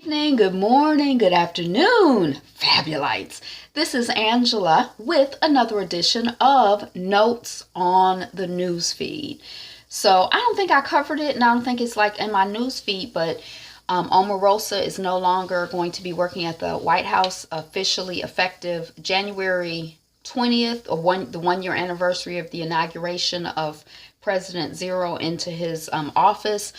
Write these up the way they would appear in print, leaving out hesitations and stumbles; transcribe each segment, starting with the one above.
Evening, good morning, good afternoon, Fabulites. This is Angela with another edition of Notes on the News Feed. So I don't think I covered it, and I don't think it's like in my news feed, but Omarosa is no longer going to be working at the White House, officially effective January 20th, or the 1 year anniversary of the inauguration of President Zero into his office.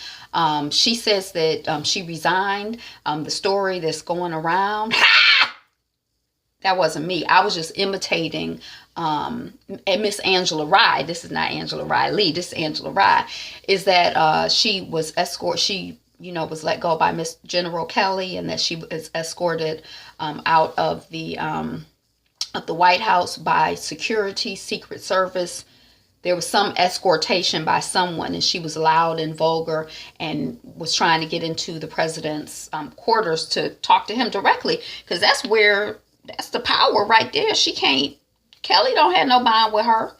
She says that she resigned. The story that's going around, that wasn't me. I was just imitating Miss Angela Rye. This is not Angela Riley. This is Angela Rye. Is that she was She was let go by Miss General Kelly, and that she was escorted out of the White House by security, Secret Service. There was some escortation by someone, and she was loud and vulgar and was trying to get into the president's quarters to talk to him directly, because that's the power right there. Kelly don't have no bond with her.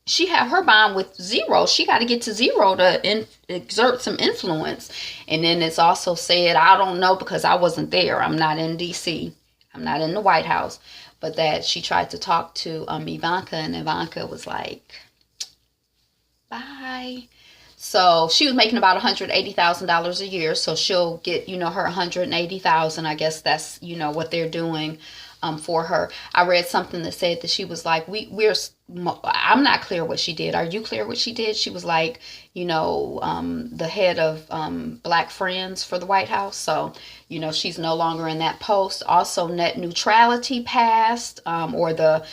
She have her bond with Zero. She got to get to Zero to exert some influence. And then it's also said, I don't know because I wasn't there. I'm not in D.C. I'm not in the White House. But that she tried to talk to Ivanka, and Ivanka was like, bye. So she was making about $180,000 a year. So she'll get, her $180,000. I guess that's, what they're doing for her. I read something that said that she was like, I'm not clear what she did. Are you clear what she did? She was like, the head of Black Friends for the White House. So, she's no longer in that post. Also, net neutrality passed, or the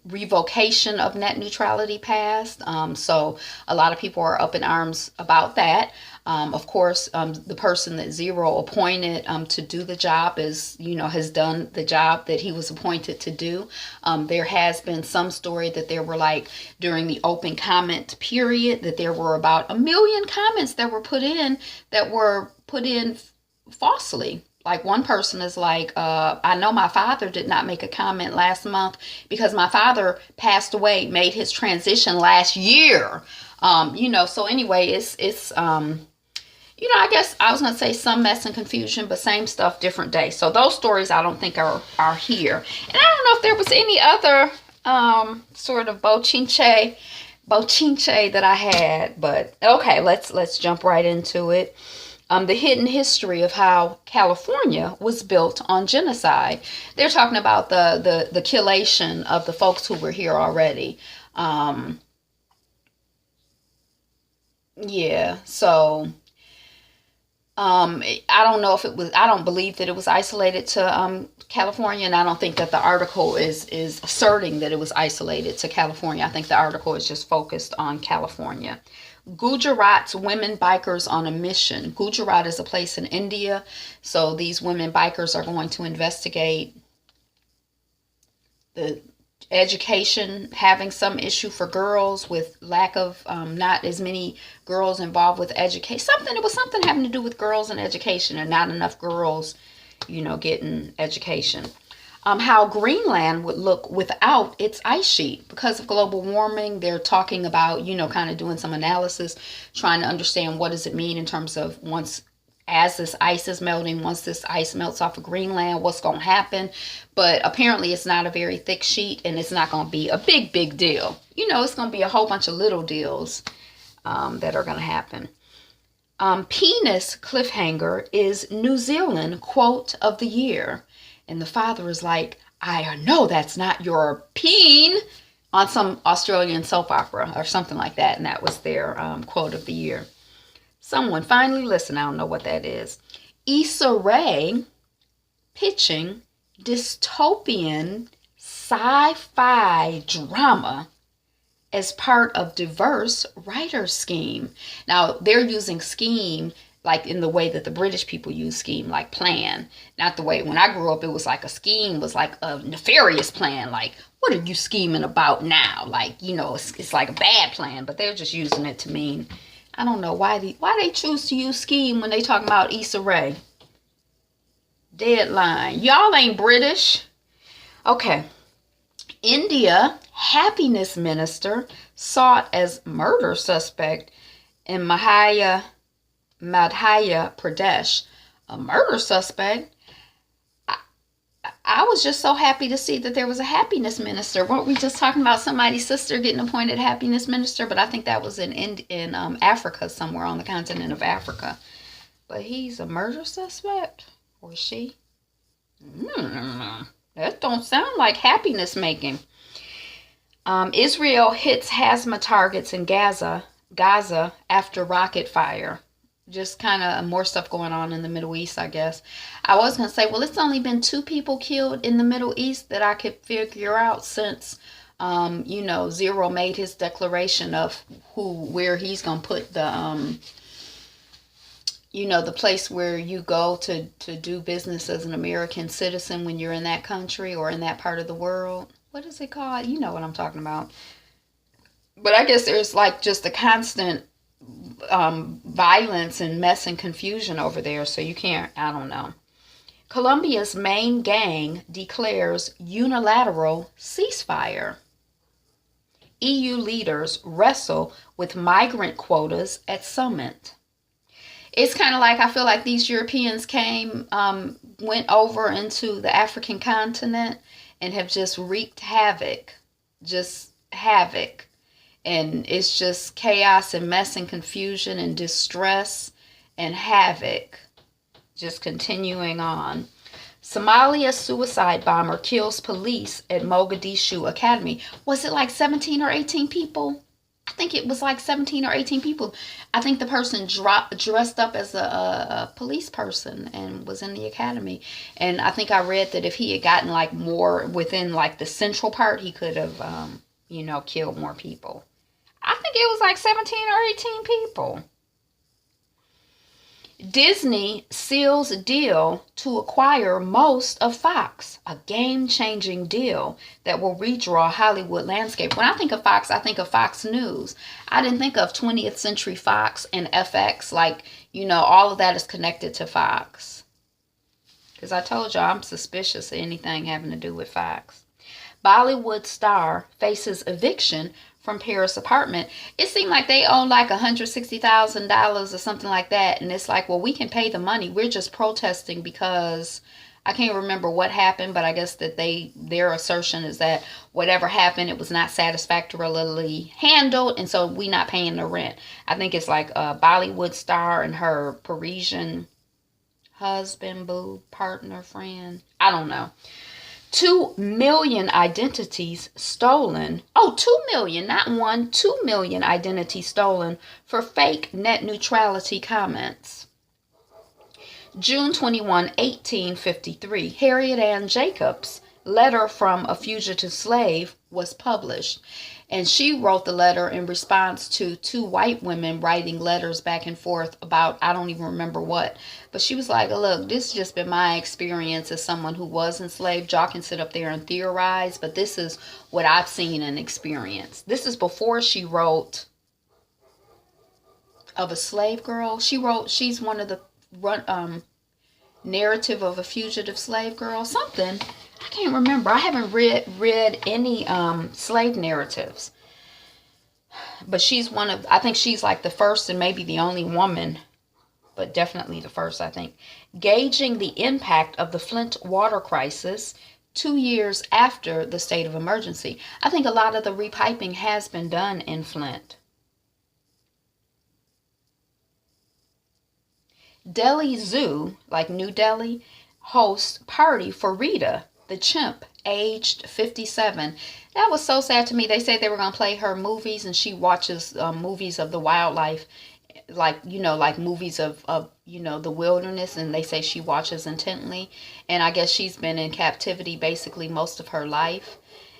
revocation of net neutrality passed. So a lot of people are up in arms about that. Of course, the person that Zero appointed to do the job has done the job that he was appointed to do. There has been some story that there were, like, during the open comment period, that there were about 1 million comments that were put in falsely. Like, one person is like, I know my father did not make a comment last month because my father passed away, made his transition last year. So anyway, it's I guess I was going to say some mess and confusion, but same stuff, different day. So those stories I don't think are here. And I don't know if there was any other sort of bochinche that I had, but okay, let's jump right into it. The hidden history of how California was built on genocide. They're talking about the killation of the folks who were here already. So I don't believe that it was isolated to California, and I don't think that the article is asserting that it was isolated to California. I think the article is just focused on California. Gujarat's women bikers on a mission. Gujarat is a place in India, so these women bikers are going to investigate the education having some issue for girls, with lack of not as many girls involved with education. It was something having to do with girls and education, and not enough girls getting education. How Greenland would look without its ice sheet because of global warming. They're talking about kind of doing some analysis, trying to understand what does it mean in terms of as this ice is melting, once this ice melts off of Greenland, what's going to happen. But apparently it's not a very thick sheet, and it's not going to be a big deal. It's going to be a whole bunch of little deals that are going to happen. Penis cliffhanger is New Zealand quote of the year. And the father is like, I know that's not your peen, on some Australian soap opera or something like that. And that was their quote of the year. Someone finally listened. I don't know what that is. Issa pitching dystopian sci-fi drama as part of diverse writer scheme. Now, they're using scheme like in the way that the British people use scheme, like plan. Not the way when I grew up, it was like a scheme was like a nefarious plan. Like, what are you scheming about now? Like, it's like a bad plan, but they're just using it to mean, I don't know why they choose to use scheme when they talk about Issa Rae. Deadline. Y'all ain't British. Okay. India happiness minister sought as murder suspect in Madhya Pradesh A murder suspect? I was just so happy to see that there was a happiness minister. Weren't we just talking about somebody's sister getting appointed happiness minister? But I think that was in Africa, somewhere on the continent of Africa. But he's a murder suspect? Or she? That don't sound like happiness making. Israel hits hazmat targets in Gaza after rocket fire. Just kind of more stuff going on in the Middle East, I guess. I was going to say, well, it's only been 2 people killed in the Middle East that I could figure out since, Zero made his declaration of where he's going to put the, the place where you go to do business as an American citizen when you're in that country or in that part of the world. What is it called? You know what I'm talking about. But I guess there's like just a constant violence and mess and confusion over there, so you can't, I don't know. Colombia's main gang declares unilateral ceasefire. EU leaders wrestle with migrant quotas at summit. It's kind of like, I feel like these Europeans went over into the African continent and have just wreaked havoc. And it's just chaos and mess and confusion and distress and havoc just continuing on. Somalia suicide bomber kills police at Mogadishu Academy. Was it like 17 or 18 people? I think it was like 17 or 18 people. I think the person dressed up as a police person and was in the academy. And I think I read that if he had gotten like more within like the central part, he could have, killed more people. I think it was like 17 or 18 people. Disney seals deal to acquire most of Fox, a game-changing deal that will redraw Hollywood landscape. When I think of Fox, I think of Fox News. I didn't think of 20th Century Fox and FX. All of that is connected to Fox. Because I told you I'm suspicious of anything having to do with Fox. Bollywood star faces eviction from Paris apartment. It seemed like they own like $160,000 or something like that. And it's like, well, we can pay the money. We're just protesting because I can't remember what happened, but I guess that their assertion is that whatever happened, it was not satisfactorily handled. And so we not paying the rent. I think it's like a Bollywood star and her Parisian husband, boo, partner, friend. I don't know. 2 million identities stolen. Oh, 2 million, not 1, 2 million identities stolen for fake net neutrality comments. June 21, 1853, Harriet Ann Jacobs' letter from a fugitive slave was published. And she wrote the letter in response to 2 white women writing letters back and forth about, I don't even remember what. But she was like, look, this has just been my experience as someone who was enslaved. Y'all can sit up there and theorize, but this is what I've seen and experienced. This is before she wrote of a slave girl. She's one of the narrative of a fugitive slave girl. Something. I can't remember. I haven't read any slave narratives. But I think she's like the first and maybe the only woman, but definitely the first, I think, gauging the impact of the Flint water crisis 2 years after the state of emergency. I think a lot of the repiping has been done in Flint. Delhi Zoo, like New Delhi, hosts party for Rita, the chimp, aged 57. That was so sad to me. They said they were going to play her movies, and she watches movies of the wildlife, like movies of the wilderness, and they say she watches intently. And I guess she's been in captivity basically most of her life.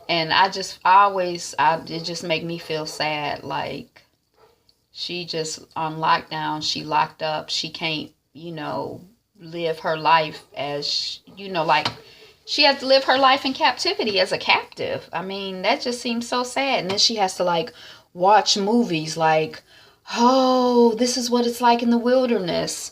And it just make me feel sad. Like, she just on lockdown, she locked up, she can't, live her life as, she has to live her life in captivity as a captive. I mean, that just seems so sad. And then she has to watch movies like, oh, this is what it's like in the wilderness.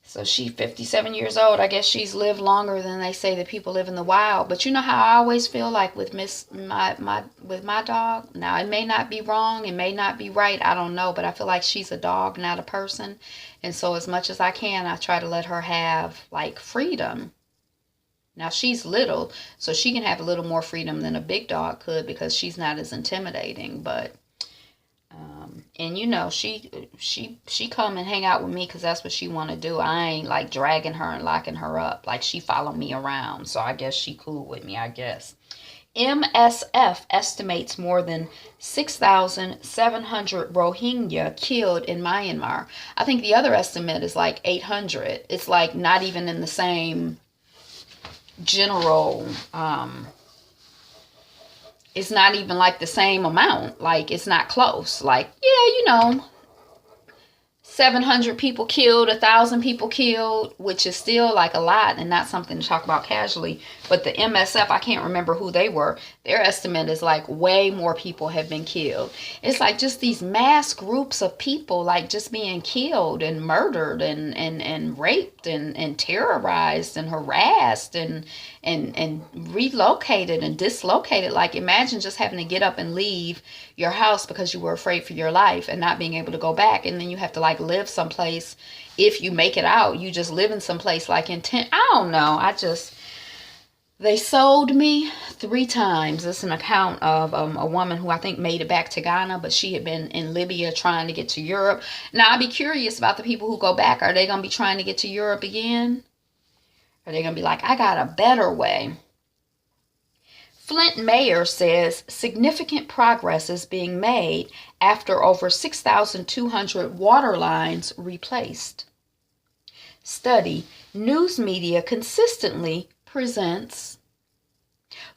So she's 57 years old. I guess she's lived longer than they say that people live in the wild. But you know how I always feel like with my dog. Now it may not be wrong, it may not be right. I don't know, but I feel like she's a dog, not a person. And so as much as I can, I try to let her have like freedom. Now she's little, so she can have a little more freedom than a big dog could because she's not as intimidating. But and you know, she come and hang out with me because that's what she want to do. I ain't like dragging her and locking her up. Like she follow me around, so I guess she cool with me, I guess. MSF estimates more than 6,700 Rohingya killed in Myanmar. I think the other estimate is like 800. It's like not even in the same general it's not even like the same amount. Like it's not close. Like, yeah, you know, 700 people killed, 1,000 people killed, which is still like a lot and not something to talk about casually. But the MSF, I can't remember who they were. Their estimate is like way more people have been killed. It's like just these mass groups of people like just being killed and murdered and raped and terrorized and harassed and relocated and dislocated. Like imagine just having to get up and leave your house because you were afraid for your life and not being able to go back, and then you have to like live someplace. If you make it out, you just live in someplace like in tent. I don't know. They sold me 3 times. It's an account of a woman who I think made it back to Ghana, but she had been in Libya trying to get to Europe. Now I'd be curious about the people who go back. Are they gonna be trying to get to Europe again? Are they gonna be like, I got a better way? Flint mayor says significant progress is being made after over 6,200 water lines replaced. Study: news media consistently presents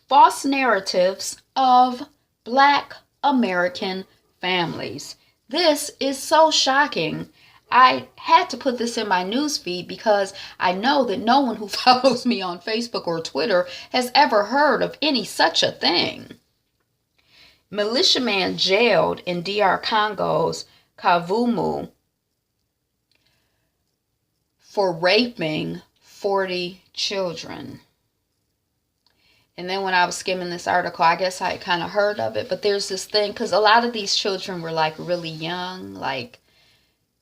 false narratives of Black American families. This is so shocking. I had to put this in my news feed because I know that no one who follows me on Facebook or Twitter has ever heard of any such a thing. Militiaman jailed in DR Congo's Kavumu for raping 40 children. And then when I was skimming this article, I guess I kind of heard of it, but there's this thing, because a lot of these children were like really young, like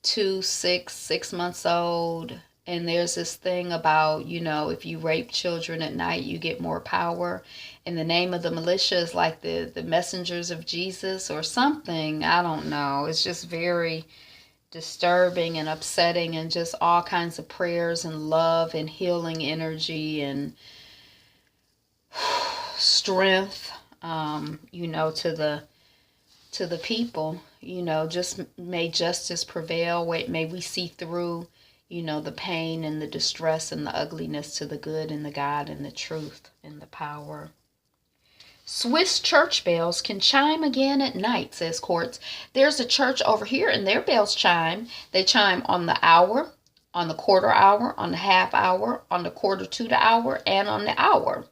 2, 6 months old. And there's this thing about, you know, if you rape children at night, you get more power. And the name of the militia is like the messengers of Jesus or something. I don't know. It's just very disturbing and upsetting, and just all kinds of prayers and love and healing energy and strength, you know, to the people. You know, just may justice prevail. May we see through, you know, the pain and the distress and the ugliness to the good and the God and the truth and the power. Swiss church bells can chime again at night, says courts. There's a church over here and their bells chime. They chime on the hour, on the quarter hour, on the half hour, on the quarter to the hour, and on the hour.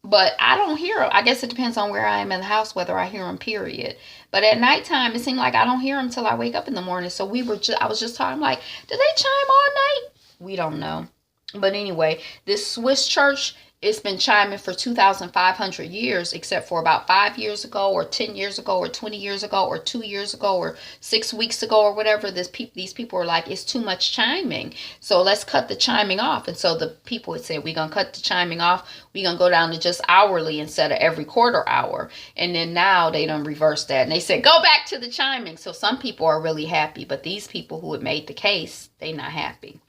But I don't hear them. I guess it depends on where I am in the house, whether I hear them, period. But at nighttime, it seemed like I don't hear them till I wake up in the morning. So I was just talking like, do they chime all night? We don't know. But anyway, this Swiss church, it's been chiming for 2,500 years, except for about 5 years ago or 10 years ago or 20 years ago or 2 years ago or 6 weeks ago or whatever. These people are like, it's too much chiming, so let's cut the chiming off. And so the people would say, we're going to cut the chiming off. We're going to go down to just hourly instead of every quarter hour. And then now they done reversed that. And they said, go back to the chiming. So some people are really happy, but these people who had made the case, they not happy.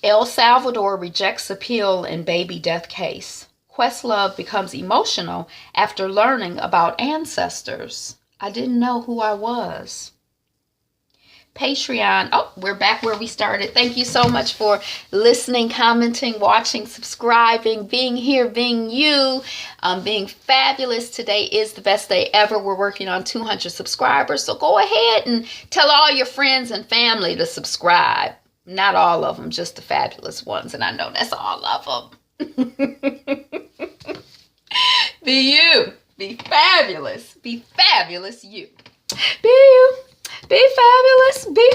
El Salvador rejects appeal in baby death case. Questlove becomes emotional after learning about ancestors. I didn't know who I was. Patreon. Oh, we're back where we started. Thank you so much for listening, commenting, watching, subscribing, being here, being you, being fabulous. Today is the best day ever. We're working on 200 subscribers. So go ahead and tell all your friends and family to subscribe. Not all of them, just the fabulous ones. And I know that's all of them. Be you. Be fabulous. Be fabulous you. Be you. Be fabulous. Be